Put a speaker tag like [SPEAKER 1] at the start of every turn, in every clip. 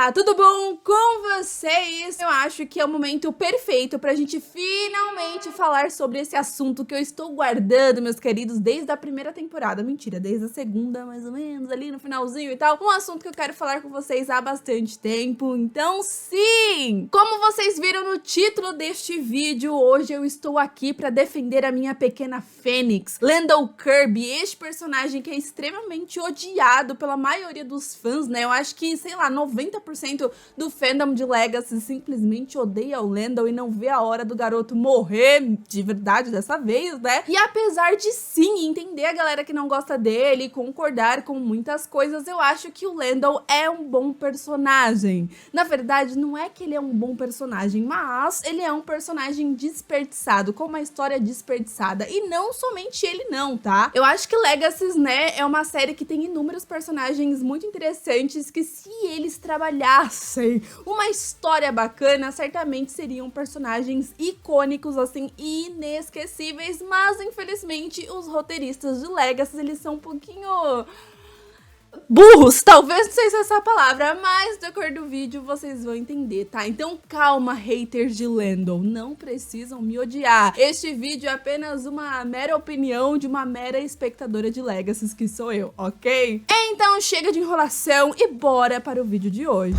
[SPEAKER 1] Olá, tudo bom com vocês? Eu acho que é o momento perfeito pra gente finalmente falar sobre esse assunto que eu estou guardando, meus queridos, desde a primeira temporada. Mentira, desde a segunda, mais ou menos, ali no finalzinho e tal. Um assunto que eu quero falar com vocês há bastante tempo. Então, sim! Como vocês viram no título deste vídeo, hoje eu estou aqui pra defender a minha pequena Fênix, Lendl Kirby, este personagem que é extremamente odiado pela maioria dos fãs, né? Eu acho que, sei lá, 90% do fandom de Legacy simplesmente odeia o Lendl e não vê a hora do garoto morrer de verdade dessa vez, né? E apesar de sim entender a galera que não gosta dele, concordar com muitas coisas, eu acho que o Lendl é um bom personagem. Na verdade, não é que ele é um bom personagem, mas ele é um personagem desperdiçado, com uma história desperdiçada. E não somente ele não, tá? Eu acho que Legacy, né, é uma série que tem inúmeros personagens muito interessantes que, se eles trabalhassem uma história bacana, certamente seriam personagens icônicos, assim, inesquecíveis, mas infelizmente os roteiristas de Legacy, eles são um pouquinho burros, talvez, não sei se é essa a palavra, mas de acordo com o vídeo vocês vão entender, tá? Então calma, haters de Lendl, não precisam me odiar. Este vídeo é apenas uma mera opinião de uma mera espectadora de Legacy, que sou eu, ok? Então chega de enrolação e bora para o vídeo de hoje.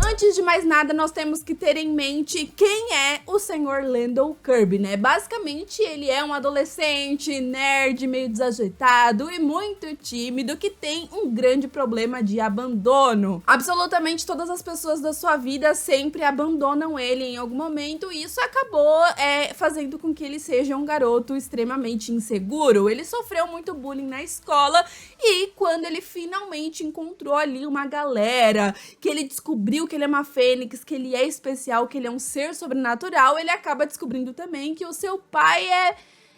[SPEAKER 1] Antes de mais nada, nós temos que ter em mente quem é o Sr. Lendl Kirby, né? Basicamente, ele é um adolescente, nerd, meio desajeitado e muito tímido que tem um grande problema de abandono. Absolutamente todas as pessoas da sua vida sempre abandonam ele em algum momento e isso acabou fazendo com que ele seja um garoto extremamente inseguro. Ele sofreu muito bullying na escola e quando ele finalmente encontrou ali uma galera, que ele descobriu que ele é uma fênix, que ele é especial, que ele é um ser sobrenatural, ele acaba descobrindo também que o seu pai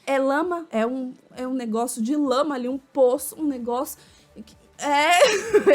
[SPEAKER 1] é lama, é um negócio de lama ali, um poço, um negócio...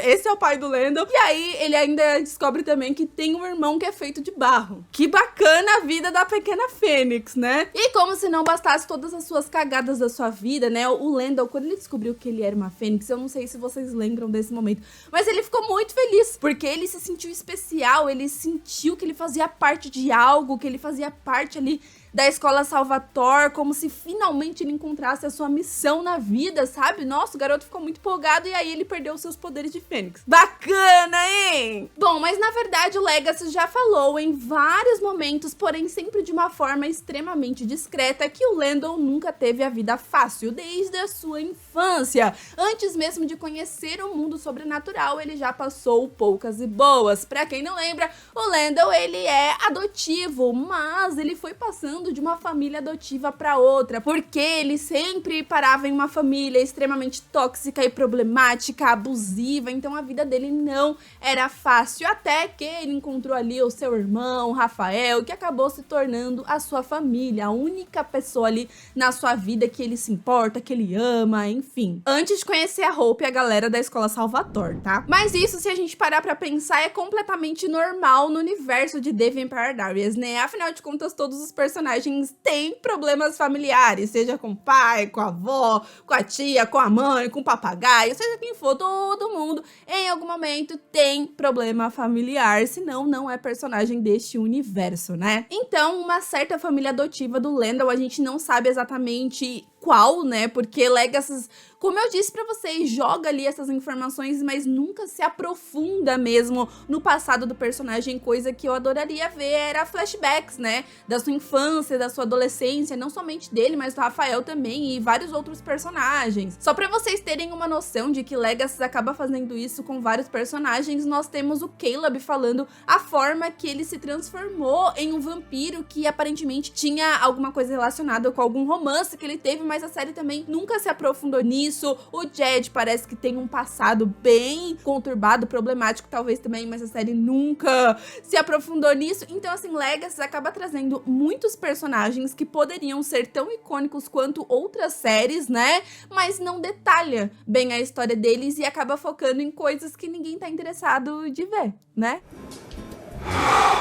[SPEAKER 1] esse é o pai do Lendl. E aí ele ainda descobre também que tem um irmão que é feito de barro. Que bacana a vida da pequena Fênix, né? E como se não bastasse todas as suas cagadas da sua vida, né? O Lendl, quando ele descobriu que ele era uma Fênix, eu não sei se vocês lembram desse momento, mas ele ficou muito feliz, porque ele se sentiu especial, ele sentiu que ele fazia parte de algo, que ele fazia parte ali da escola Salvatore, como se finalmente ele encontrasse a sua missão na vida, sabe? Nossa, o garoto ficou muito empolgado e aí ele perdeu os seus poderes de Fênix. Bacana, hein? Bom, mas na verdade o Legacy já falou em vários momentos, porém sempre de uma forma extremamente discreta, que o Lendl nunca teve a vida fácil desde a sua infância. Antes mesmo de conhecer o mundo sobrenatural, ele já passou poucas e boas. Pra quem não lembra, o Lendl, ele é adotivo, mas ele foi passando de uma família adotiva para outra, porque ele sempre parava em uma família extremamente tóxica e problemática, abusiva, então a vida dele não era fácil, até que ele encontrou ali o seu irmão, Rafael, que acabou se tornando a sua família, a única pessoa ali na sua vida que ele se importa, que ele ama, enfim. Antes de conhecer a Hope e a galera da escola Salvatore, tá? Mas isso, se a gente parar pra pensar, é completamente normal no universo de The Vampire Diaries, né? Afinal de contas, todos os personagens têm problemas familiares, seja com o pai, com a avó, com a tia, com a mãe, com o papagaio, seja quem for, todo mundo em algum momento tem problema familiar, senão não é personagem deste universo, né? Então, uma certa família adotiva do Lendl, a gente não sabe exatamente qual, né? Porque Legacy, como eu disse pra vocês, joga ali essas informações, mas nunca se aprofunda mesmo no passado do personagem, coisa que eu adoraria ver era flashbacks, né? Da sua infância, da sua adolescência, não somente dele, mas do Rafael também e vários outros personagens. Só pra vocês terem uma noção de que Legacy acaba fazendo isso com vários personagens, nós temos o Caleb falando a forma que ele se transformou em um vampiro que aparentemente tinha alguma coisa relacionada com algum romance que ele teve, mas a série também nunca se aprofundou nisso. O Jed parece que tem um passado bem conturbado, problemático talvez também, mas a série nunca se aprofundou nisso. Então, assim, Legacy acaba trazendo muitos personagens que poderiam ser tão icônicos quanto outras séries, né? Mas não detalha bem a história deles e acaba focando em coisas que ninguém tá interessado de ver, né?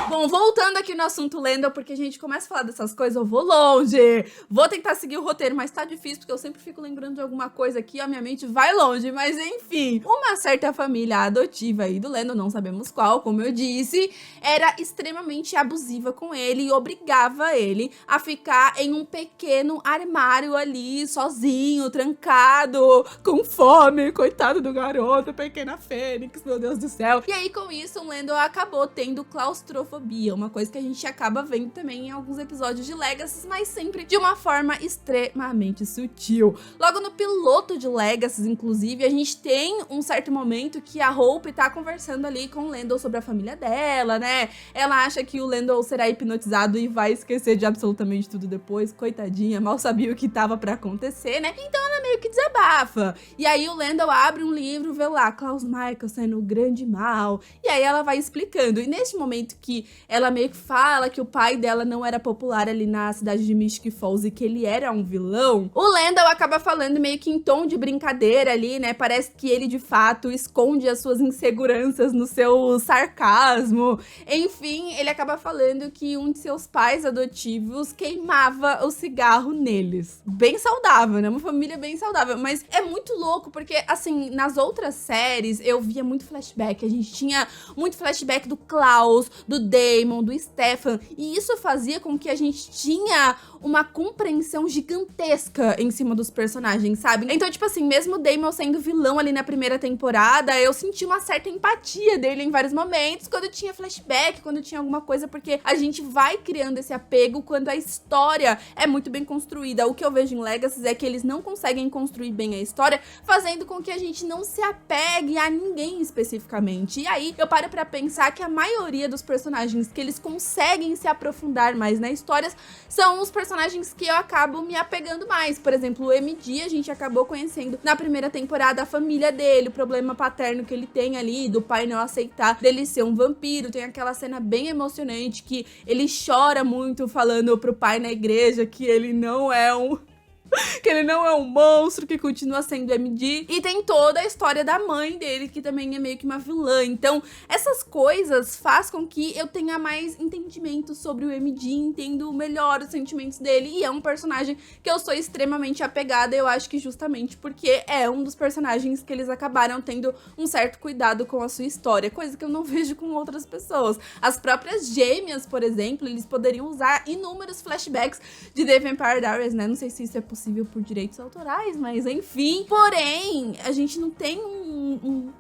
[SPEAKER 1] Bom, voltando aqui no assunto Lendl, porque a gente começa a falar dessas coisas, eu vou longe. Vou tentar seguir o roteiro, mas tá difícil, porque eu sempre fico lembrando de alguma coisa aqui, ó, minha mente vai longe. Mas enfim, uma certa família adotiva aí do Lendl, não sabemos qual, como eu disse, era extremamente abusiva com ele e obrigava ele a ficar em um pequeno armário ali, sozinho, trancado, com fome. Coitado do garoto, pequena Fênix, meu Deus do céu. E aí, com isso, o Lendl acabou tendo claustrofobia, uma coisa que a gente acaba vendo também em alguns episódios de Legacy, mas sempre de uma forma extremamente sutil. Logo no piloto de Legacy, inclusive, a gente tem um certo momento que a Hope tá conversando ali com o Lendl sobre a família dela, né? Ela acha que o Lendl será hipnotizado e vai esquecer de absolutamente tudo depois, coitadinha, mal sabia o que tava pra acontecer, né? Então ela meio que desabafa. E aí o Lendl abre um livro, vê lá, Klaus Michael sendo o grande mal, e aí ela vai explicando. E neste momento que ela meio que fala que o pai dela não era popular ali na cidade de Mystic Falls e que ele era um vilão, o Lendl acaba falando meio que em tom de brincadeira ali, né? Parece que ele de fato esconde as suas inseguranças no seu sarcasmo. Enfim, ele acaba falando que um de seus pais adotivos queimava o cigarro neles. Bem saudável, né? Uma família bem saudável. Mas é muito louco porque, assim, nas outras séries eu via muito flashback. A gente tinha muito flashback do Klaus, do Damon, do Stefan, e isso fazia com que a gente tinha uma compreensão gigantesca em cima dos personagens, sabe? Então, tipo assim, mesmo o Damon sendo vilão ali na primeira temporada, eu senti uma certa empatia dele em vários momentos, quando tinha flashback, quando tinha alguma coisa, porque a gente vai criando esse apego quando a história é muito bem construída. O que eu vejo em Legacy é que eles não conseguem construir bem a história, fazendo com que a gente não se apegue a ninguém especificamente. E aí, eu paro pra pensar que a maioria dos personagens que eles conseguem se aprofundar mais na história são os personagens que eu acabo me apegando mais. Por exemplo, o MD, a gente acabou conhecendo na primeira temporada a família dele, o problema paterno que ele tem ali, do pai não aceitar dele ser um vampiro. Tem aquela cena bem emocionante que ele chora muito falando pro pai na igreja que ele não é um monstro, que continua sendo MD. E tem toda a história da mãe dele, que também é meio que uma vilã. Então, essas coisas faz com que eu tenha mais entendimento sobre o MD, entendo melhor os sentimentos dele. E é um personagem que eu sou extremamente apegada, eu acho que justamente porque é um dos personagens que eles acabaram tendo um certo cuidado com a sua história, coisa que eu não vejo com outras pessoas. As próprias gêmeas, por exemplo, eles poderiam usar inúmeros flashbacks de The Vampire Diaries, né? Não sei se isso é possível por direitos autorais, mas enfim. Porém, a gente não tem uma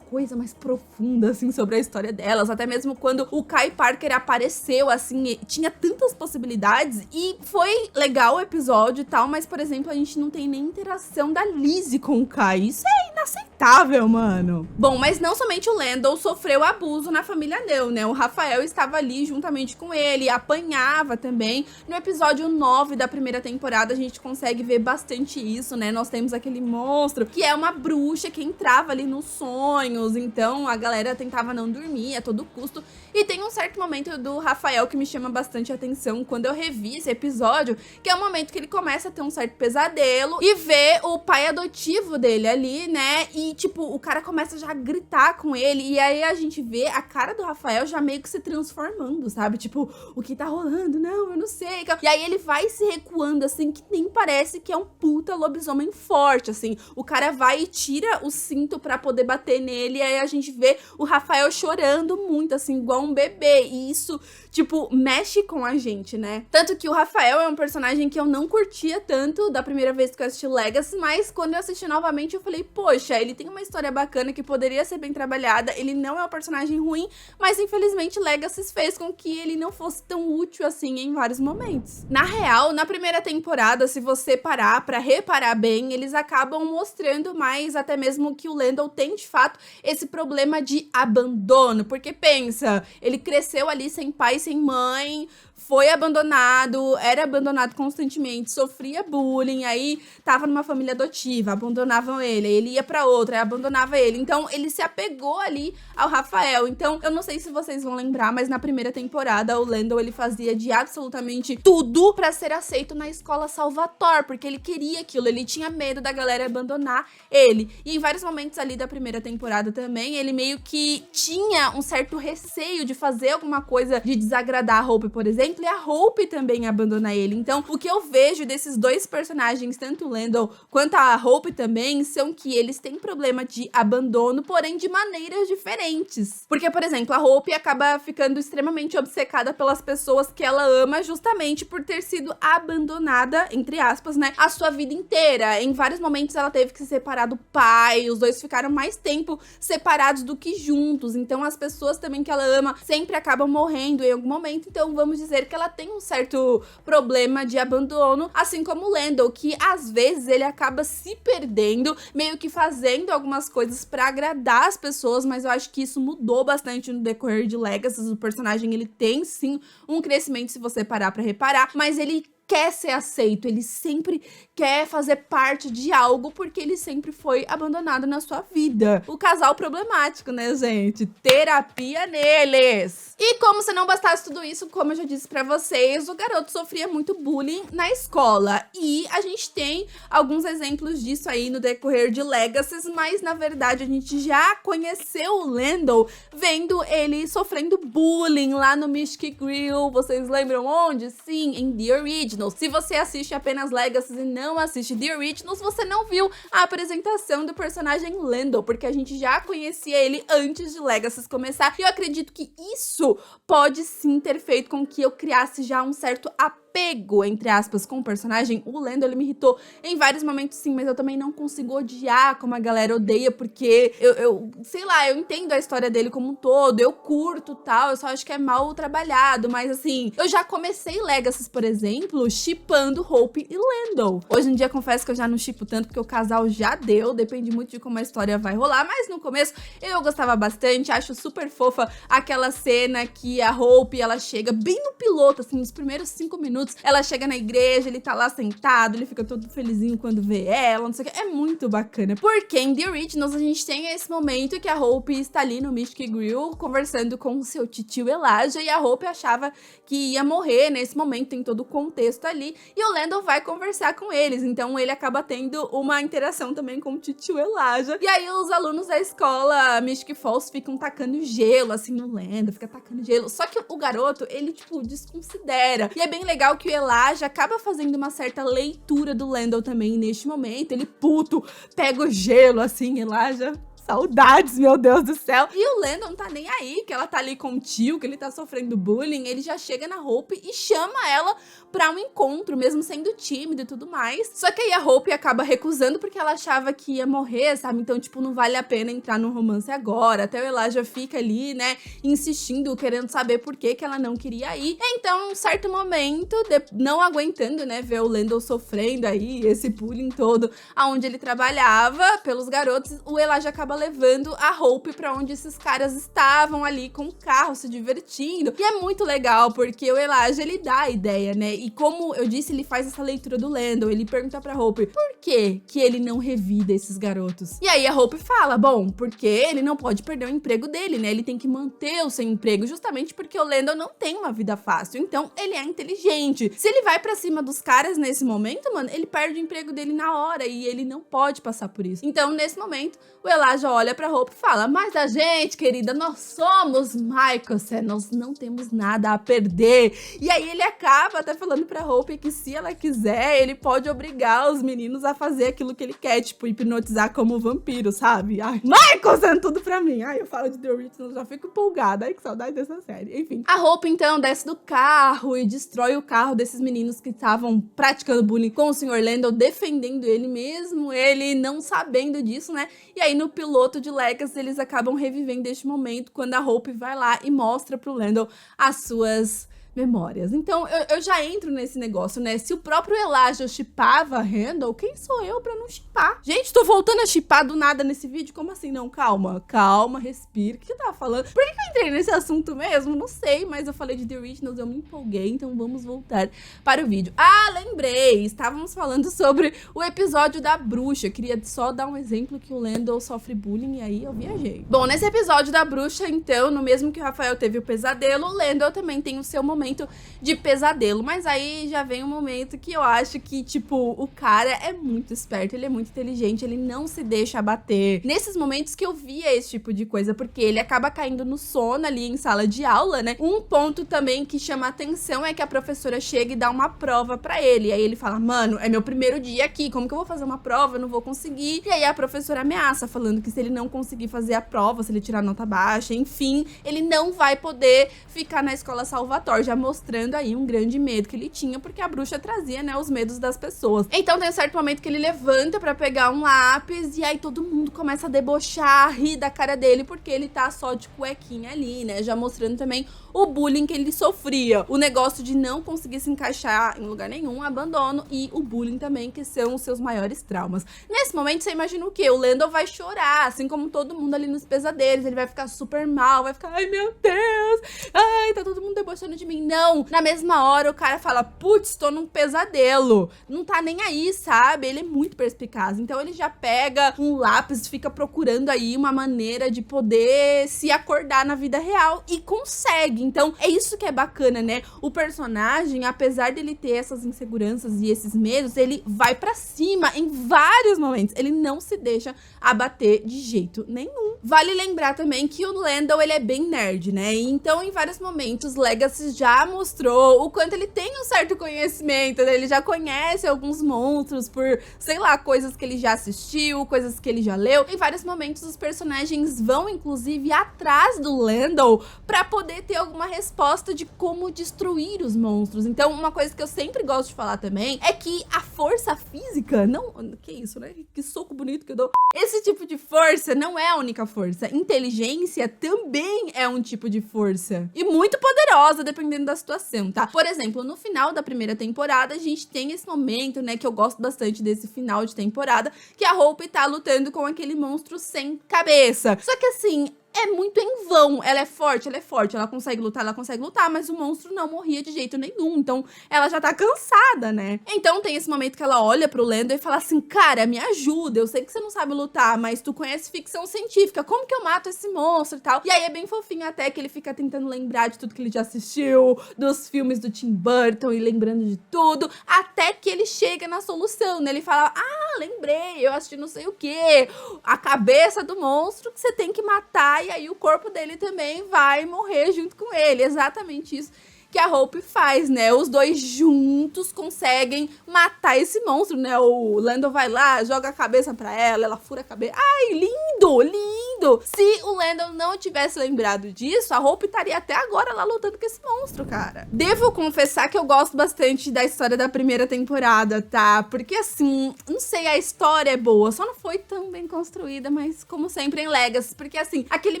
[SPEAKER 1] coisa mais profunda, assim, sobre a história delas. Até mesmo quando o Kai Parker apareceu, assim, tinha tantas possibilidades e foi legal o episódio e tal, mas, por exemplo, a gente não tem nem interação da Lizzie com o Kai. Isso é inaceitável, mano. Bom, mas não somente o Lendl sofreu abuso na família Neu, né? O Rafael estava ali juntamente com ele, apanhava também. No episódio 9 da primeira temporada, a gente consegue ver bastante isso, né? Nós temos aquele monstro que é uma bruxa que entrava ali nos sonhos, então a galera tentava não dormir a todo custo. E tem um certo momento do Rafael que me chama bastante atenção quando eu revi esse episódio, que é o momento que ele começa a ter um certo pesadelo e vê o pai adotivo dele ali, né? E tipo, o cara começa já a gritar com ele, e aí a gente vê a cara do Rafael já meio que se transformando, sabe? Tipo, o que tá rolando? Não, eu não sei. E aí ele vai se recuando, assim, que nem parece que é um puta lobisomem forte, assim. O cara vai e tira o cinto pra poder bater nele, e aí a gente vê o Rafael chorando muito, assim, igual um bebê. E isso, tipo, mexe com a gente, né? Tanto que o Rafael é um personagem que eu não curtia tanto da primeira vez que eu assisti Legacy, mas quando eu assisti novamente eu falei, poxa, ele tem uma história bacana que poderia ser bem trabalhada, ele não é um personagem ruim, mas infelizmente Legacy fez com que ele não fosse tão útil assim em vários momentos. Na real, na primeira temporada, se você parar pra reparar bem, eles acabam mostrando mais até mesmo que o Lendl tem de fato esse problema de abandono, porque pensa, ele cresceu ali sem pai, sem mãe, foi abandonado, era abandonado constantemente, sofria bullying, aí tava numa família adotiva, abandonavam ele, aí ele ia pra outra, aí abandonava ele. Então, ele se apegou ali ao Rafael. Então, eu não sei se vocês vão lembrar, mas na primeira temporada, o Lando, ele fazia de absolutamente tudo pra ser aceito na escola Salvatore, porque ele queria aquilo, ele tinha medo da galera abandonar ele. E em vários momentos ali da primeira temporada também, ele meio que tinha um certo receio de fazer alguma coisa de desagradar a Hope, por exemplo, e a Hope também abandona ele. Então, o que eu vejo desses dois personagens, tanto o Lando quanto a Hope também, são que eles têm problema de abandono, porém de maneiras diferentes. Porque, por exemplo, a Hope acaba ficando extremamente obcecada pelas pessoas que ela ama, justamente por ter sido abandonada, entre aspas, né, a sua vida inteira. Em vários momentos ela teve que se separar do pai, os dois ficaram mais tempo separados do que juntos. Então, as pessoas também que ela ama sempre acabam morrendo em algum momento. Então, vamos dizer que ela tem um certo problema de abandono, assim como o Lando, que às vezes ele acaba se perdendo, meio que fazendo algumas coisas pra agradar as pessoas, mas eu acho que isso mudou bastante no decorrer de Legacy. O personagem, ele tem sim um crescimento, se você parar pra reparar, mas ele quer ser aceito, ele sempre quer fazer parte de algo, porque ele sempre foi abandonado na sua vida. O casal problemático, né, gente? Terapia neles! E como se não bastasse tudo isso, como eu já disse pra vocês, o garoto sofria muito bullying na escola. E a gente tem alguns exemplos disso aí no decorrer de Legacies, mas na verdade a gente já conheceu o Lando vendo ele sofrendo bullying lá no Mystic Grill. Vocês lembram onde? Sim, em The Originals. Se você assiste apenas Legacies e não assiste The Originals, você não viu a apresentação do personagem Lando, porque a gente já conhecia ele antes de Legacies começar. E eu acredito que isso pode sim ter feito com que eu criasse já um certo apego, entre aspas, com o personagem. O Lando, ele me irritou em vários momentos, sim, mas eu também não consigo odiar como a galera odeia, porque eu sei lá, eu entendo a história dele como um todo, eu curto tal, eu só acho que é mal trabalhado, mas assim, eu já comecei Legacies, por exemplo, shippando Hope e Lando. Hoje em dia, confesso que eu já não shippo tanto, porque o casal já deu, depende muito de como a história vai rolar, mas no começo eu gostava bastante, acho super fofa aquela cena que a Hope, ela chega bem no piloto, assim, nos primeiros 5 minutos, ela chega na igreja, ele tá lá sentado, ele fica todo felizinho quando vê ela, não sei o que. É muito bacana. Porque em The Originals a gente tem esse momento que a Hope está ali no Mystic Grill conversando com o seu titio Elijah, e a Hope achava que ia morrer nesse momento, tem todo o contexto ali, e o Lando vai conversar com eles, então ele acaba tendo uma interação também com o titio Elijah. E aí os alunos da escola Mystic Falls ficam tacando gelo, assim, no Lando, fica tacando gelo. Só que o garoto, ele, tipo, desconsidera. E é bem legal que o Elijah acaba fazendo uma certa leitura do Lando também neste momento. Ele, puto, pega o gelo, assim, Elijah... Saudades, meu Deus do céu. E o Lando não tá nem aí, que ela tá ali com o tio, que ele tá sofrendo bullying. Ele já chega na Hope e chama ela pra um encontro, mesmo sendo tímido e tudo mais. Só que aí a Hope acaba recusando porque ela achava que ia morrer, sabe? Então, tipo, não vale a pena entrar no romance agora. Até o Elijah fica ali, né, insistindo, querendo saber por que ela não queria ir. Então, em um certo momento, não aguentando, né, ver o Lando sofrendo aí, esse bullying todo, aonde ele trabalhava pelos garotos, o Elijah acaba levando a Hope pra onde esses caras estavam ali com o carro, se divertindo. E é muito legal, porque o Elijah, ele dá a ideia, né? E como eu disse, ele faz essa leitura do Lando. Ele pergunta pra Hope, por que ele não revida esses garotos? E aí a Hope fala, bom, porque ele não pode perder o emprego dele, né? Ele tem que manter o seu emprego, justamente porque o Lando não tem uma vida fácil. Então, ele é inteligente. Se ele vai pra cima dos caras nesse momento, mano, ele perde o emprego dele na hora e ele não pode passar por isso. Então, nesse momento, o Elijah olha pra Hope e fala, mas a gente, querida, nós somos Microsoft, nós não temos nada a perder. E aí ele acaba até falando pra Hope que se ela quiser, ele pode obrigar os meninos a fazer aquilo que ele quer, tipo, hipnotizar como vampiro, sabe? Ai, Microsoft, tudo pra mim. Ai, eu falo de The Originals, já fico empolgada. Ai, que saudade dessa série. Enfim. A Hope, então, desce do carro e destrói o carro desses meninos que estavam praticando bullying com o Sr. Lando, defendendo ele mesmo, ele não sabendo disso, né? E aí, no piloto de Legacy, eles acabam revivendo este momento quando a Hope vai lá e mostra pro Lando as suas memórias. Então, eu já entro nesse negócio, né? Se o próprio Elijah shippava Randall, quem sou eu pra não shippar? Gente, tô voltando a shippar do nada nesse vídeo? Como assim? Não, calma, respira. O que eu tava falando? Por que eu entrei nesse assunto mesmo? Não sei, mas eu falei de The Originals, eu me empolguei, então vamos voltar para o vídeo. Ah, lembrei! Estávamos falando sobre o episódio da bruxa. Eu queria só dar um exemplo que o Lando sofre bullying e aí eu viajei. Bom, nesse episódio da bruxa, então, no mesmo que o Rafael teve o pesadelo, o Lando também tem o seu momento de pesadelo. Mas aí já vem um momento que eu acho que, tipo, o cara é muito esperto, ele é muito inteligente, ele não se deixa abater. Nesses momentos que eu via esse tipo de coisa, porque ele acaba caindo no sono ali em sala de aula, né? Um ponto também que chama atenção é que a professora chega e dá uma prova pra ele. E aí ele fala, mano, é meu primeiro dia aqui, como que eu vou fazer uma prova? Eu não vou conseguir. E aí a professora ameaça, falando que se ele não conseguir fazer a prova, se ele tirar nota baixa, enfim, ele não vai poder ficar na escola Salvatore, já mostrando aí um grande medo que ele tinha, porque a bruxa trazia, né, os medos das pessoas. Então tem um certo momento que ele levanta pra pegar um lápis e aí todo mundo começa a debochar, rir da cara dele, porque ele tá só de cuequinha ali, né, já mostrando também o bullying que ele sofria, o negócio de não conseguir se encaixar em lugar nenhum, abandono, e o bullying também, que são os seus maiores traumas. Nesse momento, você imagina o quê? O Lando vai chorar, assim como todo mundo ali nos pesadelos, ele vai ficar super mal, vai ficar, ai meu Deus, ai, tá todo mundo debochando de mim. Não, na mesma hora o cara fala, putz, tô num pesadelo, não tá nem aí, sabe? Ele é muito perspicaz, então ele já pega um lápis, fica procurando aí uma maneira de poder se acordar na vida real e consegue. Então é isso que é bacana, né? O personagem, apesar dele ter essas inseguranças e esses medos, ele vai pra cima em vários momentos, ele não se deixa abater de jeito nenhum. Vale lembrar também que o Lando, ele é bem nerd, né? Então em vários momentos Legacy já mostrou o quanto ele tem um certo conhecimento, né? Ele já conhece alguns monstros por, sei lá, coisas que ele já assistiu, coisas que ele já leu. Em vários momentos os personagens vão inclusive atrás do Lando pra poder ter alguma resposta de como destruir os monstros. Então uma coisa que eu sempre gosto de falar também é que a força física não... Que isso, né? Que soco bonito que eu dou. Esse tipo de força não é a única força. Inteligência também é um tipo de força. E muito poderosa, dependendo da situação, tá? Por exemplo, no final da primeira temporada, a gente tem esse momento, né, que eu gosto bastante desse final de temporada, que a Hope tá lutando com aquele monstro sem cabeça. Só que assim, é muito em vão. Ela é forte, ela consegue lutar, mas o monstro não morria de jeito nenhum, então ela já tá cansada, né? Então tem esse momento que ela olha pro Lando e fala assim, cara, me ajuda, eu sei que você não sabe lutar, mas tu conhece ficção científica, como que eu mato esse monstro e tal? E aí é bem fofinho até que ele fica tentando lembrar de tudo que ele já assistiu, dos filmes do Tim Burton e lembrando de tudo, até que ele chega na solução, né? Ele fala, ah, lembrei, eu assisti não sei o que, a cabeça do monstro que você tem que matar, e aí o corpo dele também vai morrer junto com ele. Exatamente isso que a Hope faz, né? Os dois juntos conseguem matar esse monstro, né? O Lando vai lá, joga a cabeça pra ela, ela fura a cabeça. Ai, lindo, lindo! Se o Lando não tivesse lembrado disso, a Hope estaria até agora lá lutando com esse monstro, cara. Devo confessar que eu gosto bastante da história da primeira temporada, tá? Porque assim, não sei, a história é boa, só não foi tão bem construída, mas como sempre em Legacy, porque assim, aquele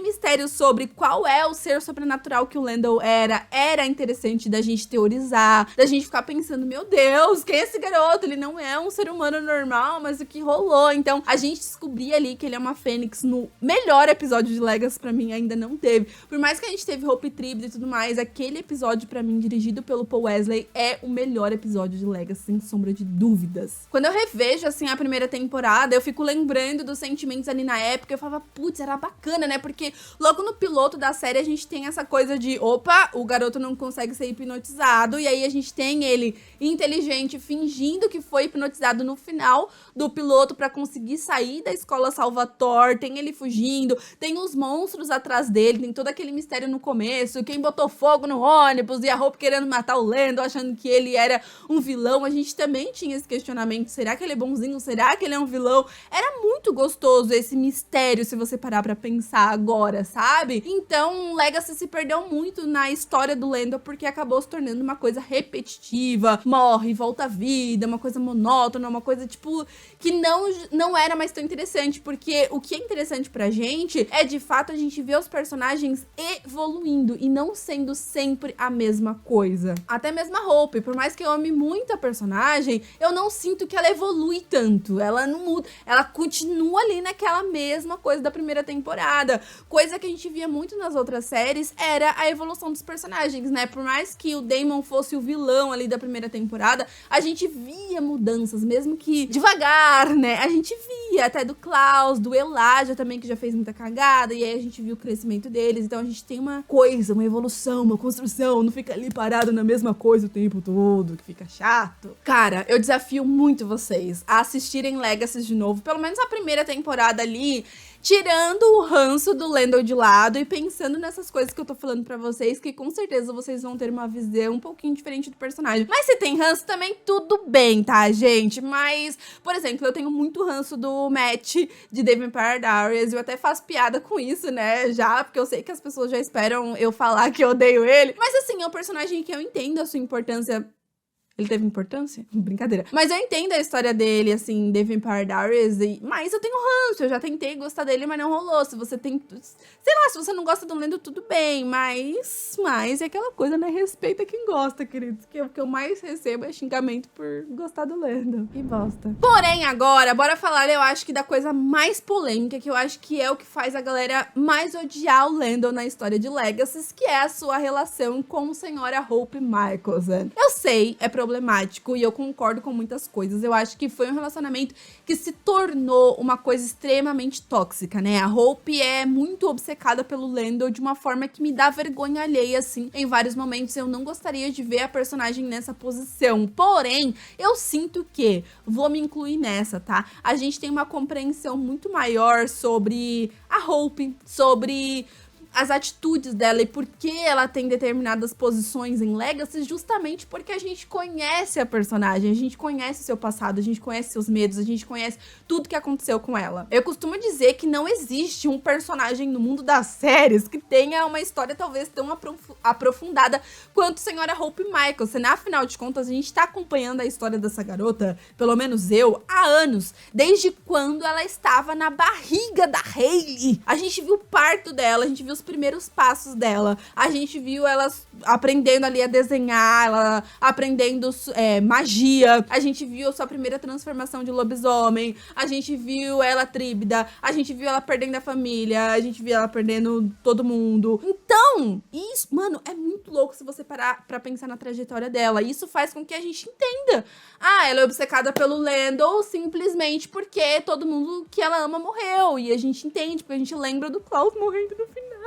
[SPEAKER 1] mistério sobre qual é o ser sobrenatural que o Lando era interessante da gente teorizar, da gente ficar pensando, meu Deus, quem é esse garoto? Ele não é um ser humano normal, mas o que rolou? Então, a gente descobria ali que ele é uma fênix no melhor episódio de Legacy, pra mim, ainda não teve. Por mais que a gente teve Hope Tribute e tudo mais, aquele episódio, pra mim, dirigido pelo Paul Wesley, é o melhor episódio de Legacy, sem sombra de dúvidas. Quando eu revejo, assim, a primeira temporada, eu fico lembrando dos sentimentos ali na época, eu falava, putz, era bacana, né? Porque logo no piloto da série, a gente tem essa coisa de, opa, o garoto não consegue ser hipnotizado, e aí a gente tem ele inteligente fingindo que foi hipnotizado no final do piloto pra conseguir sair da escola Salvatore, tem ele fugindo, tem os monstros atrás dele, tem todo aquele mistério no começo, quem botou fogo no ônibus e a Hope querendo matar o Lando, achando que ele era um vilão. A gente também tinha esse questionamento, será que ele é bonzinho? Será que ele é um vilão? Era muito gostoso esse mistério, se você parar pra pensar agora, sabe? Então, Legacy se perdeu muito na história do Lando, porque acabou se tornando uma coisa repetitiva, morre, volta à vida, uma coisa monótona, uma coisa, tipo, que não era mais tão interessante, porque o que é interessante pra gente gente é de fato a gente ver os personagens evoluindo e não sendo sempre a mesma coisa. Até mesmo a Hope, por mais que eu ame muito a personagem, eu não sinto que ela evolui tanto. Ela não muda, ela continua ali naquela mesma coisa da primeira temporada. Coisa que a gente via muito nas outras séries era a evolução dos personagens, né? Por mais que o Damon fosse o vilão ali da primeira temporada, a gente via mudanças, mesmo que devagar, né? A gente via até do Klaus, do Elijah também, que já fez muita cagada, e aí a gente viu o crescimento deles. Então a gente tem uma coisa, uma evolução, uma construção, não fica ali parado na mesma coisa o tempo todo, que fica chato. Cara, eu desafio muito vocês a assistirem Legacy de novo, pelo menos a primeira temporada ali, tirando o ranço do Lando de lado e pensando nessas coisas que eu tô falando pra vocês, que com certeza vocês vão ter uma visão um pouquinho diferente do personagem. Mas se tem ranço também, tudo bem, tá, gente? Mas, por exemplo, eu tenho muito ranço do Matt de The Vampire Diaries, eu até faço piada com isso, né, já, porque eu sei que as pessoas já esperam eu falar que eu odeio ele. Mas assim, é um personagem que eu entendo a sua importância. Ele teve importância? Brincadeira. Mas eu entendo a história dele, assim, The Vampire Diaries, mas eu tenho ranço, eu já tentei gostar dele, mas não rolou. Se você tem... Sei lá, se você não gosta do Lando, tudo bem, mas é aquela coisa, né? Respeita quem gosta, queridos. Que o que eu mais recebo é xingamento por gostar do Lando. Que bosta. Porém, agora, bora falar, eu acho que da coisa mais polêmica, que eu acho que é o que faz a galera mais odiar o Lando na história de Legacy, que é a sua relação com a senhora Hope Mikaelson. Eu sei, é problemático e eu concordo com muitas coisas. Eu acho que foi um relacionamento que se tornou uma coisa extremamente tóxica, né? A Hope é muito obcecada pelo Lando de uma forma que me dá vergonha alheia, assim. Em vários momentos eu não gostaria de ver a personagem nessa posição. Porém, eu sinto que, vou me incluir nessa, tá? A gente tem uma compreensão muito maior sobre a Hope, sobre as atitudes dela e por que ela tem determinadas posições em Legacy, justamente porque a gente conhece a personagem, a gente conhece seu passado, a gente conhece seus medos, a gente conhece tudo que aconteceu com ela. Eu costumo dizer que não existe um personagem no mundo das séries que tenha uma história talvez tão aprofundada quanto a senhora Hope Mikaelson. Afinal de contas, a gente tá acompanhando a história dessa garota, pelo menos eu, há anos, desde quando ela estava na barriga da Hayley. A gente viu o parto dela, a gente viu os primeiros passos dela, a gente viu ela aprendendo ali a desenhar, ela aprendendo magia, a gente viu a sua primeira transformação de lobisomem, a gente viu ela tríbida, a gente viu ela perdendo a família, a gente viu ela perdendo todo mundo. Então, isso, mano, é muito louco se você parar pra pensar na trajetória dela. Isso faz com que a gente entenda. Ah, ela é obcecada pelo Lando ou simplesmente porque todo mundo que ela ama morreu. E a gente entende, porque a gente lembra do Klaus morrendo no final.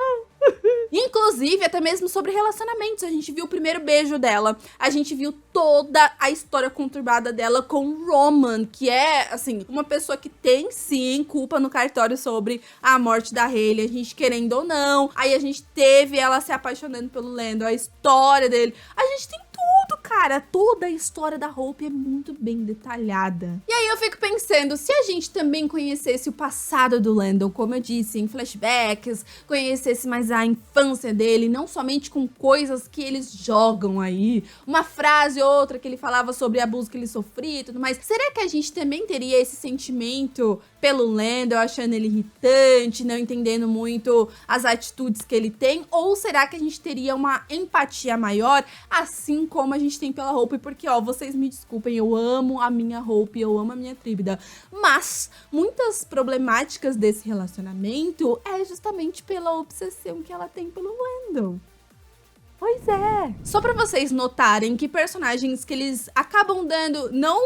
[SPEAKER 1] Inclusive, até mesmo sobre relacionamentos. A gente viu o primeiro beijo dela. A gente viu toda a história conturbada dela com o Roman, que é, assim, uma pessoa que tem, sim, culpa no cartório sobre a morte da Hayley. A gente querendo ou não. Aí a gente teve ela se apaixonando pelo Lando, a história dele. A gente tem tudo, cara. Toda a história da Hope é muito bem detalhada. E aí eu fico pensando, se a gente também conhecesse o passado do Lando, como eu disse, em flashbacks, conhecesse mais a infância dele, não somente com coisas que eles jogam aí, uma frase ou outra que ele falava sobre abuso que ele sofria e tudo mais, será que a gente também teria esse sentimento pelo Lando, achando ele irritante, não entendendo muito as atitudes que ele tem? Ou será que a gente teria uma empatia maior, assim como a gente tem pela Hope? Porque, ó, vocês me desculpem, eu amo a minha Hope, eu amo a minha tríbida, mas muitas problemáticas desse relacionamento é justamente pela obsessão que ela tem pelo Lando. Pois é. Só pra vocês notarem que personagens que eles acabam dando, não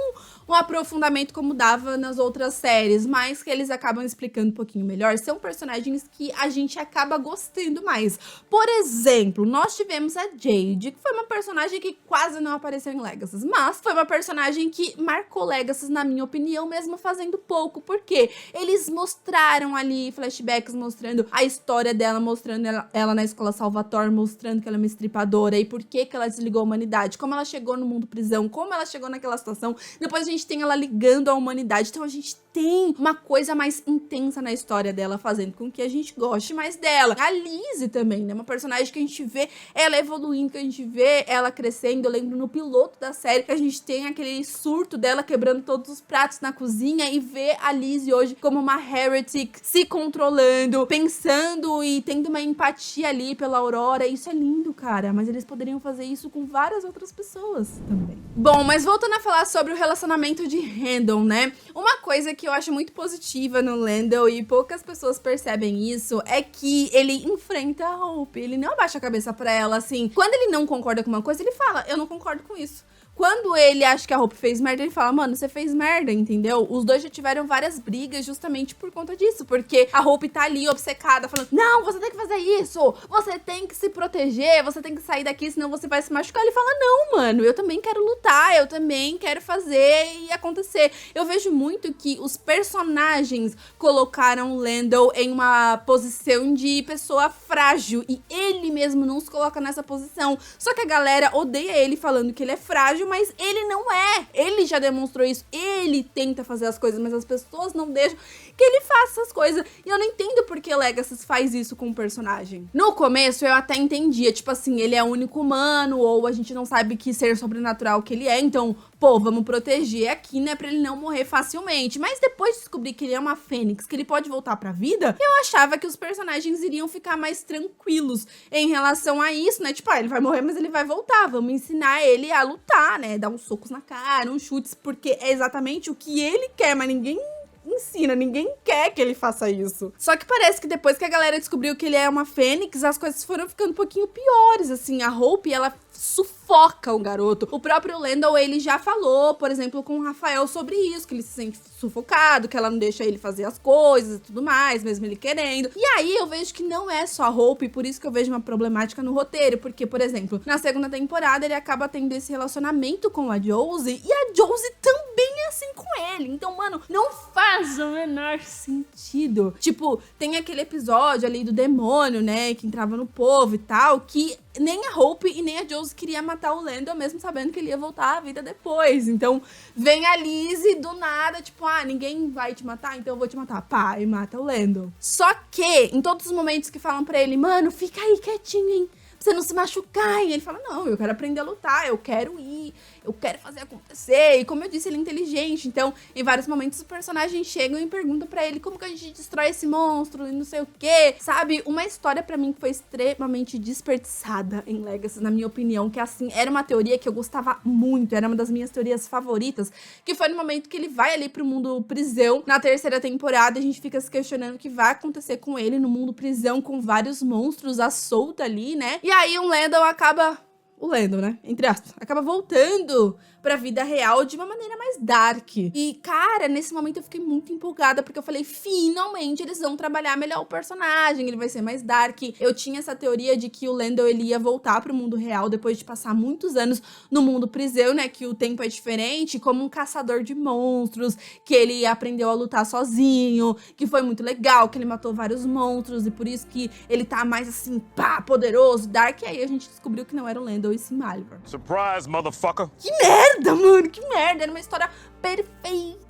[SPEAKER 1] um aprofundamento como dava nas outras séries, mas que eles acabam explicando um pouquinho melhor, são personagens que a gente acaba gostando mais. Por exemplo, nós tivemos a Jade, que foi uma personagem que quase não apareceu em Legacy, mas foi uma personagem que marcou Legacy, na minha opinião, mesmo fazendo pouco, porque eles mostraram ali flashbacks, mostrando a história dela, mostrando ela na escola Salvatore, mostrando que ela é uma estripadora e por que ela desligou a humanidade, como ela chegou no mundo prisão, como ela chegou naquela situação. Depois a gente tem ela ligando a humanidade, então a gente tem uma coisa mais intensa na história dela, fazendo com que a gente goste mais dela. A Lizzie também, né? Uma personagem que a gente vê ela evoluindo, que a gente vê ela crescendo. Eu lembro no piloto da série que a gente tem aquele surto dela quebrando todos os pratos na cozinha e vê a Lizzie hoje como uma heretic, se controlando, pensando e tendo uma empatia ali pela Aurora. Isso é lindo, cara, mas eles poderiam fazer isso com várias outras pessoas também. Bom, mas voltando a falar sobre o relacionamento de Randall, né? Uma coisa que eu acho muito positiva no Lando, e poucas pessoas percebem isso, é que ele enfrenta a Hope. Ele não abaixa a cabeça pra ela, assim. Quando ele não concorda com uma coisa, ele fala, eu não concordo com isso. Quando ele acha que a Hope fez merda, ele fala, mano, você fez merda, entendeu? Os dois já tiveram várias brigas justamente por conta disso, porque a Hope tá ali obcecada, falando, não, você tem que fazer isso, você tem que se proteger, você tem que sair daqui, senão você vai se machucar. Ele fala, não, mano, eu também quero lutar, eu também quero fazer e acontecer. Eu vejo muito que os personagens colocaram Lando em uma posição de pessoa frágil, e ele mesmo não se coloca nessa posição. Só que a galera odeia ele falando que ele é frágil, mas ele não é. Ele já demonstrou isso. Ele tenta fazer as coisas, mas as pessoas não deixam que ele faça essas coisas. E eu não entendo por que Legacy faz isso com o personagem. No começo eu até entendia, tipo assim, ele é o único humano, ou a gente não sabe que ser sobrenatural que ele é, então, pô, vamos proteger aqui, né, pra ele não morrer facilmente. Mas depois de descobrir que ele é uma fênix, que ele pode voltar pra vida, eu achava que os personagens iriam ficar mais tranquilos em relação a isso, né? Tipo, ele vai morrer, mas ele vai voltar. Vamos ensinar ele a lutar, né? Dar uns socos na cara, uns chutes, porque é exatamente o que ele quer, mas ninguém ensina, ninguém quer que ele faça isso. Só que parece que depois que a galera descobriu que ele é uma fênix, as coisas foram ficando um pouquinho piores, assim. A Hope, ela sufoca o garoto. O próprio Lando, ele já falou, por exemplo, com o Rafael sobre isso, que ele se sente sufocado, que ela não deixa ele fazer as coisas e tudo mais, mesmo ele querendo. E aí eu vejo que não é só a Hope, por isso que eu vejo uma problemática no roteiro, porque, por exemplo, na segunda temporada ele acaba tendo esse relacionamento com a Josie, e a Josie também é assim com ele. Então, mano, não faz o menor sentido. Tipo, tem aquele episódio ali do demônio, né, que entrava no povo e tal, que nem a Hope e nem a Josie queria matar o Lando, mesmo sabendo que ele ia voltar à vida depois. Então, vem a Lizzie do nada, tipo, ninguém vai te matar, então eu vou te matar. Pá, e mata o Lando. Só que, em todos os momentos que falam pra ele, mano, fica aí quietinho, hein, pra você não se machucar. E ele fala, não, eu quero aprender a lutar, eu quero ir, eu quero fazer acontecer. E como eu disse, ele é inteligente. Então, em vários momentos, os personagens chegam e perguntam pra ele como que a gente destrói esse monstro e não sei o quê. Sabe? Uma história pra mim que foi extremamente desperdiçada em Legacy, na minha opinião, que assim, era uma teoria que eu gostava muito, era uma das minhas teorias favoritas, que foi no momento que ele vai ali pro mundo prisão, na terceira temporada, a gente fica se questionando o que vai acontecer com ele no mundo prisão, com vários monstros à solta ali, né? E aí o Lando acaba... O Lando, né? Entre aspas. Acaba voltando pra vida real de uma maneira mais dark. E, cara, nesse momento eu fiquei muito empolgada, porque eu falei, finalmente eles vão trabalhar melhor o personagem, ele vai ser mais dark. Eu tinha essa teoria de que o Lando, ele ia voltar pro mundo real depois de passar muitos anos no mundo prisão, né? Que o tempo é diferente, como um caçador de monstros, que ele aprendeu a lutar sozinho, que foi muito legal, que ele matou vários monstros, e por isso que ele tá mais assim, pá, poderoso, dark. E aí a gente descobriu que não era o Lando e sim Malivor.
[SPEAKER 2] Surprise, motherfucker!
[SPEAKER 1] Que merda, mano, que merda, era uma história perfeita.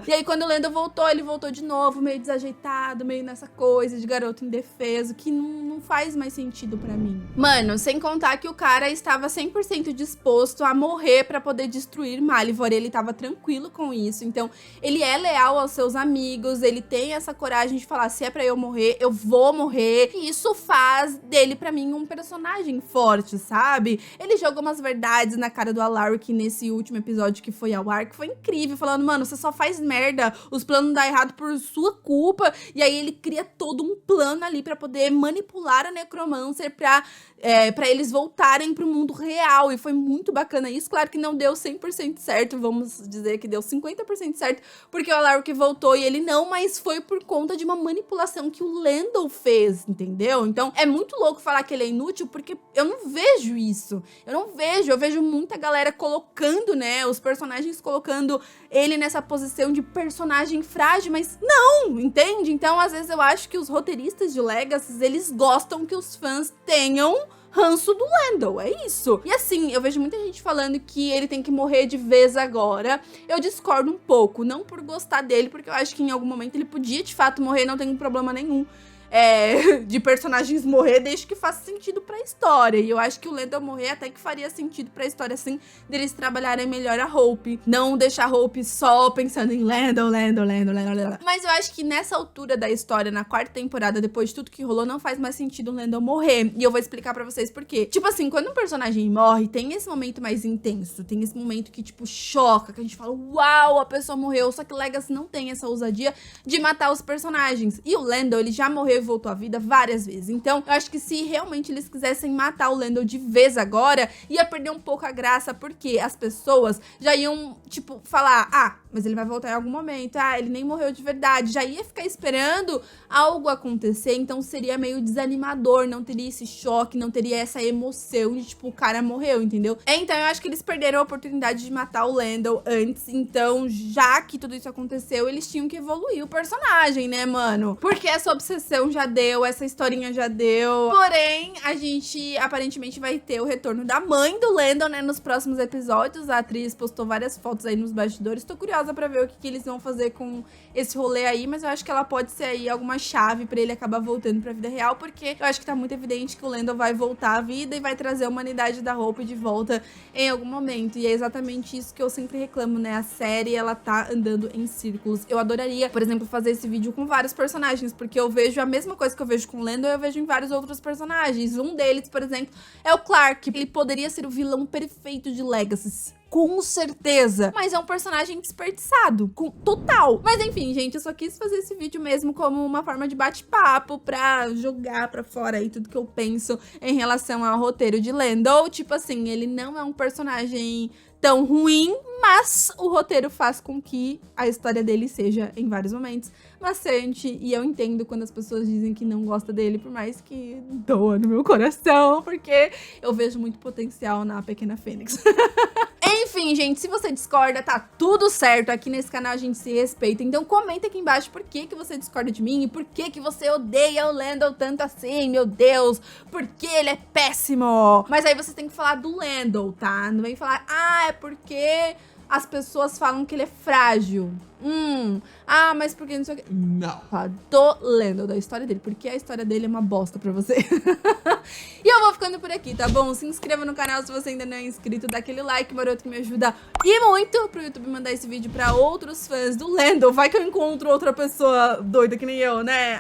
[SPEAKER 1] E aí quando o Lando voltou, ele voltou de novo, meio desajeitado, meio nessa coisa de garoto indefeso, que não faz mais sentido pra mim. Mano, sem contar que o cara estava 100% disposto a morrer pra poder destruir Malivor, ele tava tranquilo com isso, então ele é leal aos seus amigos, ele tem essa coragem de falar, se é pra eu morrer, eu vou morrer, e isso faz dele pra mim um personagem forte, sabe? Ele jogou umas verdades na cara do Alaric nesse último episódio que foi ao ar, que foi incrível, falando, mano, você só faz merda, os planos dão errado por sua culpa, e aí ele cria todo um plano ali pra poder manipular a Necromancer pra eles voltarem pro mundo real, e foi muito bacana isso. Claro que não deu 100% certo, vamos dizer que deu 50% certo, porque o Alaric voltou e ele não, mas foi por conta de uma manipulação que o Lando fez, entendeu? Então é muito louco falar que ele é inútil, porque eu não vejo isso, eu vejo muita galera colocando, né, os personagens colocando ele nessa posição de personagem frágil, mas não, entende? Então às vezes eu acho que os roteiristas de Legacy, eles gostam que os fãs tenham ranço do Lando, é isso. E assim, eu vejo muita gente falando que ele tem que morrer de vez agora. Eu discordo um pouco, não por gostar dele, porque eu acho que em algum momento ele podia de fato morrer, não tem problema nenhum. De personagens morrer, desde que faça sentido pra história. E eu acho que o Lando morrer até que faria sentido pra história, assim, deles trabalharem melhor a Hope. Não deixar a Hope só pensando em Lando. Mas eu acho que nessa altura da história, na 4ª temporada, depois de tudo que rolou, não faz mais sentido o Lando morrer. E eu vou explicar pra vocês por quê. Tipo assim, quando um personagem morre, tem esse momento mais intenso. Tem esse momento que, tipo, choca, que a gente fala, uau, a pessoa morreu. Só que Legacy não tem essa ousadia de matar os personagens. E o Lando, ele já morreu e voltou à vida várias vezes. Então, eu acho que se realmente eles quisessem matar o Lando de vez agora, ia perder um pouco a graça, porque as pessoas já iam, tipo, falar, ah, mas ele vai voltar em algum momento, ah, ele nem morreu de verdade, já ia ficar esperando algo acontecer, então seria meio desanimador, não teria esse choque, não teria essa emoção de, tipo, o cara morreu, entendeu? Então, eu acho que eles perderam a oportunidade de matar o Lando antes, então, já que tudo isso aconteceu, eles tinham que evoluir o personagem, né, mano? Porque essa obsessão já deu, essa historinha já deu. Porém, a gente aparentemente vai ter o retorno da mãe do Lando, né, nos próximos episódios. A atriz postou várias fotos aí nos bastidores. Tô curiosa pra ver o que eles vão fazer com esse rolê aí, mas eu acho que ela pode ser aí alguma chave pra ele acabar voltando pra vida real, porque eu acho que tá muito evidente que o Lando vai voltar à vida e vai trazer a humanidade da Hope de volta em algum momento. E é exatamente isso que eu sempre reclamo, né? A série, ela tá andando em círculos. Eu adoraria, por exemplo, fazer esse vídeo com vários personagens, porque eu vejo a mesma coisa que eu vejo com o Lando, eu vejo em vários outros personagens. Um deles, por exemplo, é o Clark. Ele poderia ser o vilão perfeito de Legacy, com certeza, mas é um personagem desperdiçado, total. Mas enfim, gente, eu só quis fazer esse vídeo mesmo como uma forma de bate-papo pra jogar pra fora aí tudo que eu penso em relação ao roteiro de Lando. Tipo assim, ele não é um personagem tão ruim, mas o roteiro faz com que a história dele seja, em vários momentos, maçante. E eu entendo quando as pessoas dizem que não gostam dele, por mais que doa no meu coração, porque eu vejo muito potencial na pequena Fênix. Enfim, gente, se você discorda, tá tudo certo. Aqui nesse canal a gente se respeita. Então comenta aqui embaixo por que você discorda de mim e por que você odeia o Lando tanto assim, meu Deus. Porque ele é péssimo. Mas aí você tem que falar do Lando, tá? Não vem falar, ah, é porque as pessoas falam que ele é frágil. Ah, mas por que não sei o que? Não. Fala do Lando, da história dele, porque a história dele é uma bosta pra você. E eu vou ficando por aqui, tá bom? Se inscreva no canal se você ainda não é inscrito, dá aquele like maroto que me ajuda e muito pro YouTube mandar esse vídeo pra outros fãs do Lando. Vai que eu encontro outra pessoa doida que nem eu, né?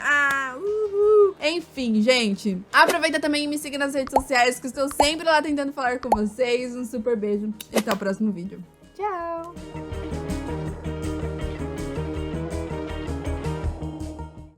[SPEAKER 1] Enfim, gente, aproveita também e me siga nas redes sociais, que eu estou sempre lá tentando falar com vocês. Um super beijo e até o próximo vídeo. Tchau!